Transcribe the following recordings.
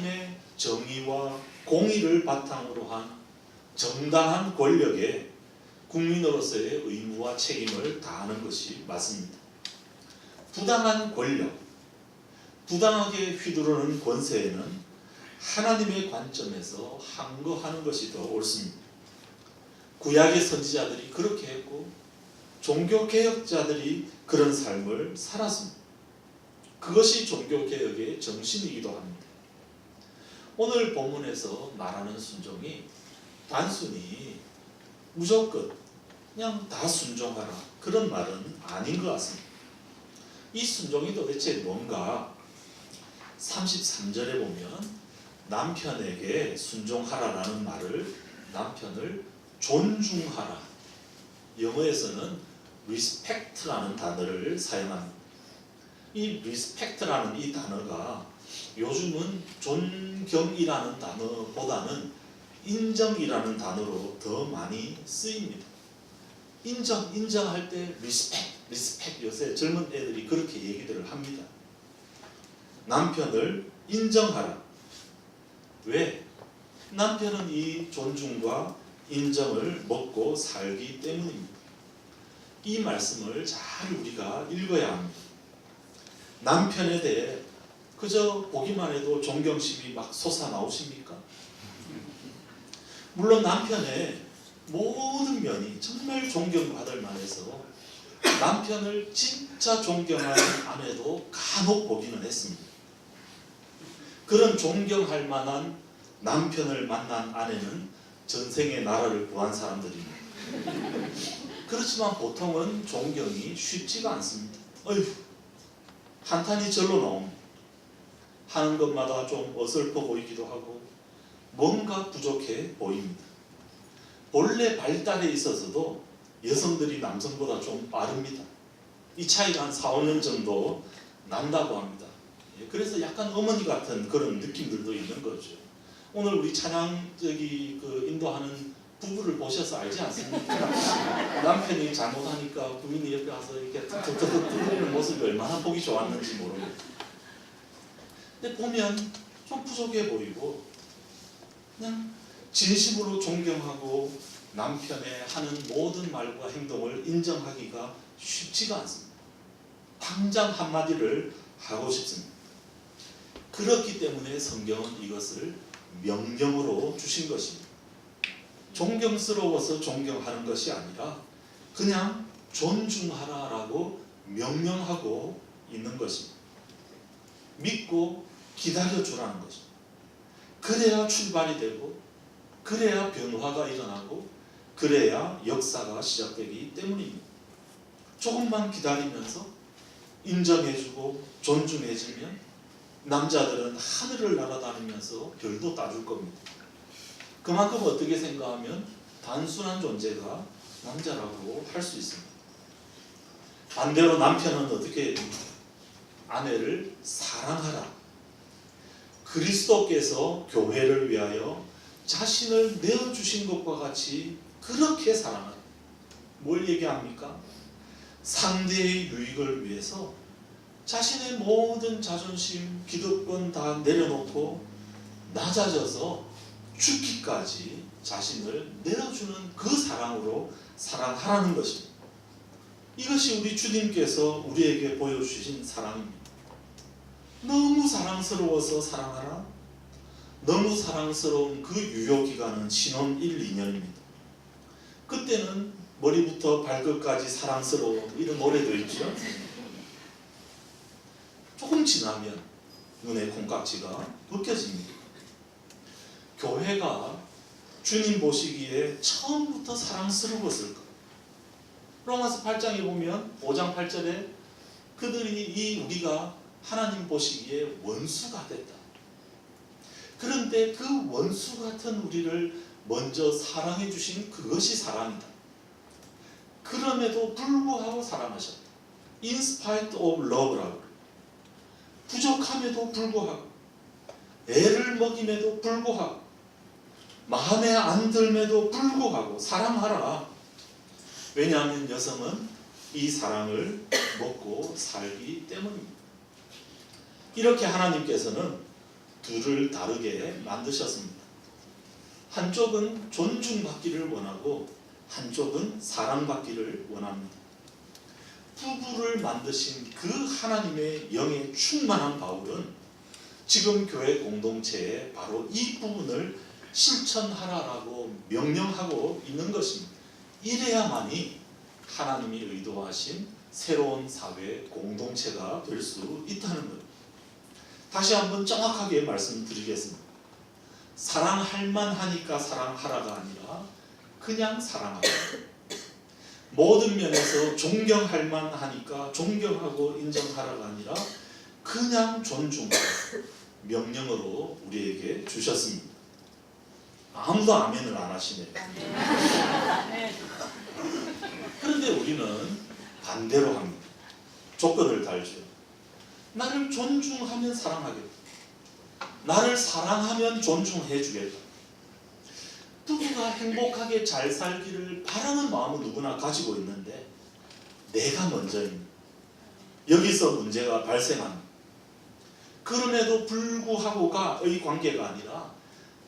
하나님의 정의와 공의를 바탕으로 한 정당한 권력에 국민으로서의 의무와 책임을 다하는 것이 맞습니다. 부당한 권력, 부당하게 휘두르는 권세에는 하나님의 관점에서 항거하는 것이 더 옳습니다. 구약의 선지자들이 그렇게 했고 종교개혁자들이 그런 삶을 살았습니다. 그것이 종교개혁의 정신이기도 합니다. 오늘 본문에서 말하는 순종이 단순히 무조건 그냥 다 순종하라 그런 말은 아닌 것 같습니다. 이 순종이 도대체 뭔가 33절에 보면 남편에게 순종하라라는 말을 남편을 존중하라, 영어에서는 respect라는 단어를 사용합니다. 이 respect라는 이 단어가 요즘은 존경이라는 단어보다는 인정이라는 단어로 더 많이 쓰입니다. 인정할 때 respect 요새 젊은 애들이 그렇게 얘기들을 합니다. 남편을 인정하라. 왜? 남편은 이 존중과 인정을 먹고 살기 때문입니다. 이 말씀을 잘 우리가 읽어야 합니다. 남편에 대해 그저 보기만 해도 존경심이 막 솟아나오십니까? 물론 남편의 모든 면이 정말 존경받을 만해서 남편을 진짜 존경하는 아내도 간혹 보기는 했습니다. 그런 존경할 만한 남편을 만난 아내는 전생에 나라를 구한 사람들입니다. 그렇지만 보통은 존경이 쉽지가 않습니다. 어휴, 한탄이 절로 나옵니다. 하는 것마다 좀 어설퍼 보이기도 하고 뭔가 부족해 보입니다. 본래 발달에 있어서도 여성들이 남성보다 좀 빠릅니다. 이 차이가 한 4, 5년 정도 난다고 합니다. 그래서 약간 어머니 같은 그런 느낌들도 있는 거죠. 오늘 우리 찬양 인도하는 부부를 보셔서 알지 않습니까? 남편이 잘못하니까 부인이 옆에 와서 이렇게 툭툭툭 두드리는 모습이 얼마나 보기 좋았는지 모릅니다. 근데 보면 좀 부족해 보이고 그냥 진심으로 존경하고 남편의 하는 모든 말과 행동을 인정하기가 쉽지가 않습니다. 당장 한마디를 하고 싶습니다. 그렇기 때문에 성경은 이것을 명령으로 주신 것입니다. 존경스러워서 존경하는 것이 아니라 그냥 존중하라라고 명령하고 있는 것입니다. 믿고 기다려주라는 것입니다. 그래야 출발이 되고 그래야 변화가 일어나고 그래야 역사가 시작되기 때문입니다. 조금만 기다리면서 인정해주고 존중해주면 남자들은 하늘을 날아다니면서 별도 따줄 겁니다. 그만큼 어떻게 생각하면 단순한 존재가 남자라고 할 수 있습니다. 반대로 남편은 어떻게 해야 됩니까? 아내를 사랑하라. 그리스도께서 교회를 위하여 자신을 내어주신 것과 같이 그렇게 사랑하라. 뭘 얘기합니까? 상대의 유익을 위해서 자신의 모든 자존심, 기득권 다 내려놓고 낮아져서 죽기까지 자신을 내어주는 그 사랑으로 사랑하라는 것입니다. 이것이 우리 주님께서 우리에게 보여주신 사랑입니다. 너무 사랑스러워서 사랑하라. 너무 사랑스러운 그 유효기간은 신혼 1, 2년입니다. 그때는 머리부터 발끝까지 사랑스러워 이런 노래도 있죠. 조금 지나면 눈의 콩깍지가 벗겨집니다. 교회가 주님 보시기에 처음부터 사랑스러웠을까? 로마서 8장에 보면 5장 8절에 그들이 우리가 하나님 보시기에 원수가 됐다. 그런데 그 원수 같은 우리를 먼저 사랑해 주신 그것이 사랑이다. 그럼에도 불구하고 사랑하셨다. In spite of love라고. 부족함에도 불구하고 애를 먹임에도 불구하고 마음에 안 들음에도 불구하고 사랑하라. 왜냐하면 여성은 이 사랑을 먹고 살기 때문입니다. 이렇게 하나님께서는 둘을 다르게 만드셨습니다. 한쪽은 존중받기를 원하고 한쪽은 사랑받기를 원합니다. 부부를 만드신 그 하나님의 영에 충만한 바울은 지금 교회 공동체에 바로 이 부분을 실천하라라고 명령하고 있는 것입니다. 이래야만이 하나님이 의도하신 새로운 사회 공동체가 될 수 있다는 것. 다시 한번 정확하게 말씀드리겠습니다. 사랑할 만하니까 사랑하라가 아니라 그냥 사랑하라. 모든 면에서 존경할 만하니까 존경하고 인정하라가 아니라 그냥 존중하라. 명령으로 우리에게 주셨습니다. 아무도 아멘을 안 하시네요. 그런데 우리는 반대로 합니다. 조건을 달죠. 나를 존중하면 사랑하겠다. 나를 사랑하면 존중해 주겠다. 부부가 행복하게 잘 살기를 바라는 마음은 누구나 가지고 있는데 내가 먼저입니다. 여기서 문제가 발생합니다. 그럼에도 불구하고가의 관계가 아니라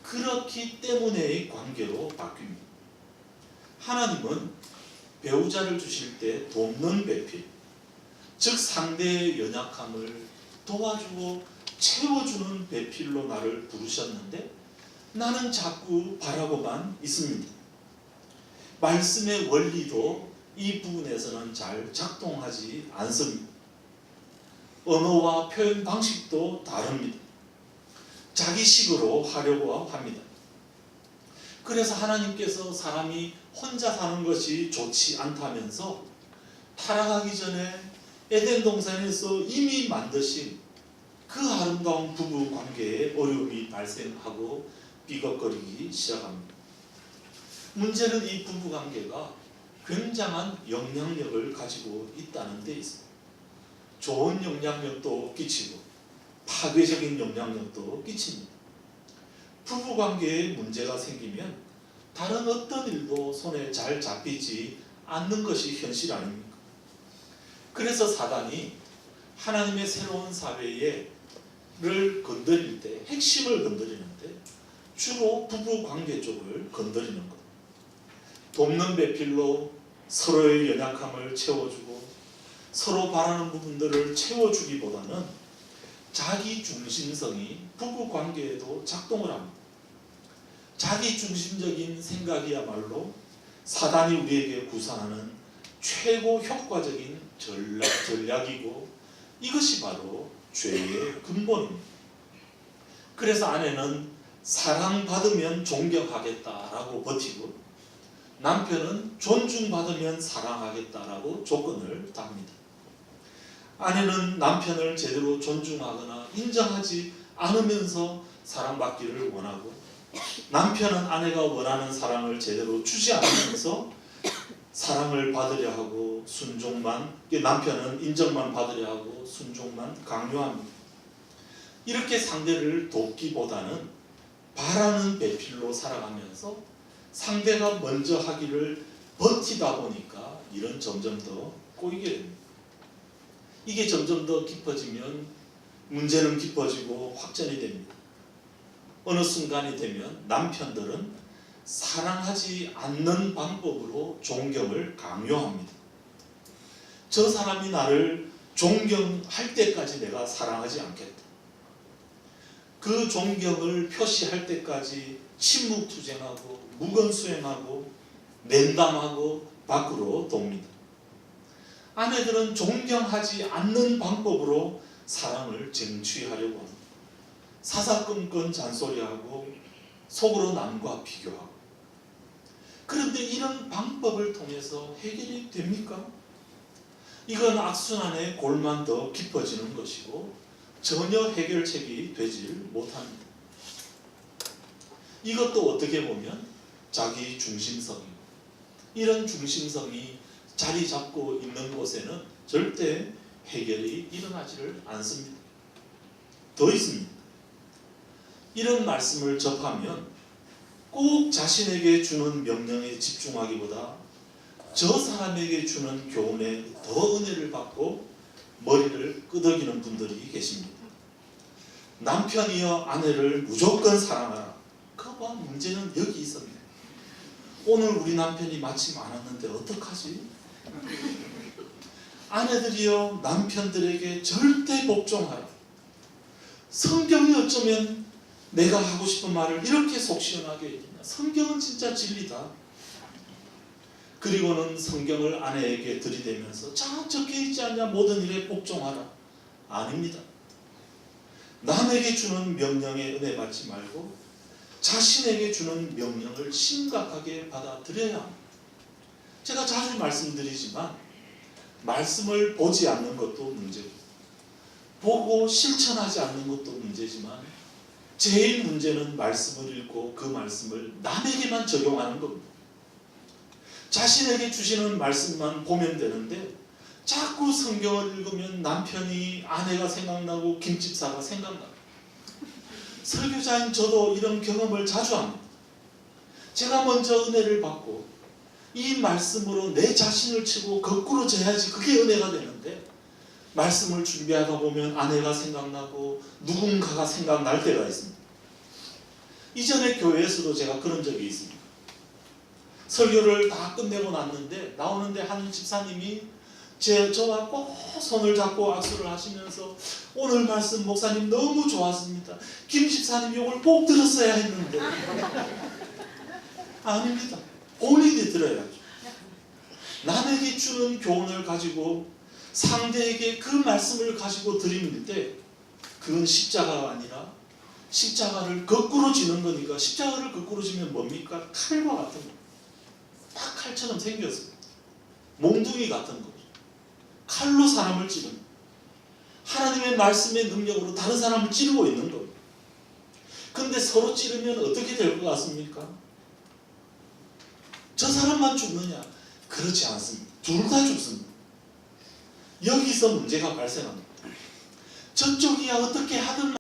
그렇기 때문에의 관계로 바뀝니다. 하나님은 배우자를 주실 때 돕는 배필, 즉 상대의 연약함을 도와주고 채워주는 배필로 나를 부르셨는데 나는 자꾸 바라고만 있습니다. 말씀의 원리도 이 부분에서는 잘 작동하지 않습니다. 언어와 표현 방식도 다릅니다. 자기식으로 하려고 합니다. 그래서 하나님께서 사람이 혼자 사는 것이 좋지 않다면서 타락하기 전에 에덴 동산에서 이미 만드신 그 아름다운 부부 관계에 어려움이 발생하고 삐걱거리기 시작합니다. 문제는 이 부부 관계가 굉장한 영향력을 가지고 있다는 데 있습니다. 좋은 영향력도 끼치고 파괴적인 영향력도 끼칩니다. 부부관계에 문제가 생기면 다른 어떤 일도 손에 잘 잡히지 않는 것이 현실 아닙니까? 그래서 사단이 하나님의 새로운 사회를 건드릴 때 핵심을 건드리는데 주로 부부관계 쪽을 건드리는 것. 돕는 배필로 서로의 연약함을 채워주고 서로 바라는 부분들을 채워주기보다는 자기중심성이 부부관계에도 작동을 합니다. 자기중심적인 생각이야말로 사단이 우리에게 구사하는 최고 효과적인 전략이고 이것이 바로 죄의 근본입니다. 그래서 아내는 사랑받으면 존경하겠다라고 버티고 남편은 존중받으면 사랑하겠다라고 조건을 답니다. 아내는 남편을 제대로 존중하거나 인정하지 않으면서 사랑받기를 원하고 남편은 아내가 원하는 사랑을 제대로 주지 않으면서 사랑을 받으려 하고 남편은 인정만 받으려 하고 순종만 강요합니다. 이렇게 상대를 돕기보다는 바라는 배필로 살아가면서 상대가 먼저 하기를 버티다 보니까 일은 점점 더 꼬이게 됩니다. 이게 점점 더 깊어지면 문제는 깊어지고 확전이 됩니다. 어느 순간이 되면 남편들은 사랑하지 않는 방법으로 존경을 강요합니다. 저 사람이 나를 존경할 때까지 내가 사랑하지 않겠다. 그 존경을 표시할 때까지 침묵투쟁하고 무건수행하고 냉담하고 밖으로 돕니다. 아내들은 존경하지 않는 방법으로 사랑을 쟁취하려고 합니다. 사사건건 잔소리하고 속으로 남과 비교하고. 그런데 이런 방법을 통해서 해결이 됩니까? 이건 악순환의 골만 더 깊어지는 것이고 전혀 해결책이 되질 못합니다. 이것도 어떻게 보면 자기 중심성이고 이런 중심성이 자리 잡고 있는 곳에는 절대 해결이 일어나지를 않습니다. 더 있습니다. 이런 말씀을 접하면 꼭 자신에게 주는 명령에 집중하기보다 저 사람에게 주는 교훈에 더 은혜를 받고 머리를 끄덕이는 분들이 계십니다. 남편이여 아내를 무조건 사랑하라. 그거 문제는 여기 있었네. 오늘 우리 남편이 마침 안 왔는데 어떡하지? 아내들이여 남편들에게 절대 복종하라. 성경이 어쩌면 내가 하고 싶은 말을 이렇게 속 시원하게 해주냐. 성경은 진짜 진리다. 그리고는 성경을 아내에게 들이대면서 자 적혀있지 않냐 모든 일에 복종하라. 아닙니다. 남에게 주는 명령에 은혜 받지 말고 자신에게 주는 명령을 심각하게 받아들여야 합니다. 제가 자주 말씀드리지만 말씀을 보지 않는 것도 문제고 보고 실천하지 않는 것도 문제지만 제일 문제는 말씀을 읽고 그 말씀을 남에게만 적용하는 겁니다. 자신에게 주시는 말씀만 보면 되는데 자꾸 성경을 읽으면 남편이 아내가 생각나고 김집사가 생각나고 설교자인 저도 이런 경험을 자주 합니다. 제가 먼저 은혜를 받고 이 말씀으로 내 자신을 치고 거꾸로 져야지 그게 은혜가 되는데 말씀을 준비하다 보면 아내가 생각나고 누군가가 생각날 때가 있습니다. 이전에 교회에서도 제가 그런 적이 있습니다. 설교를 다 끝내고 났는데 나오는데 한 집사님이 저와 꼭 손을 잡고 악수를 하시면서 오늘 말씀 목사님 너무 좋았습니다. 김 집사님 이걸 꼭 들었어야 했는데 아닙니다. 본인이 들어야죠. 남에게 주는 교훈을 가지고 상대에게 그 말씀을 가지고 드릴 때 그건 십자가가 아니라 십자가를 거꾸로 지는 거니까 십자가를 거꾸로 지면 뭡니까? 칼과 같은 거. 딱 칼처럼 생겼어요. 몽둥이 같은 거죠. 칼로 사람을 찌르는 하나님의 말씀의 능력으로 다른 사람을 찌르고 있는 겁니다. 그런데 서로 찌르면 어떻게 될 것 같습니까? 저 사람만 죽느냐? 그렇지 않습니다. 둘 다 죽습니다. 여기서 문제가 발생합니다. 저쪽이야 어떻게 하든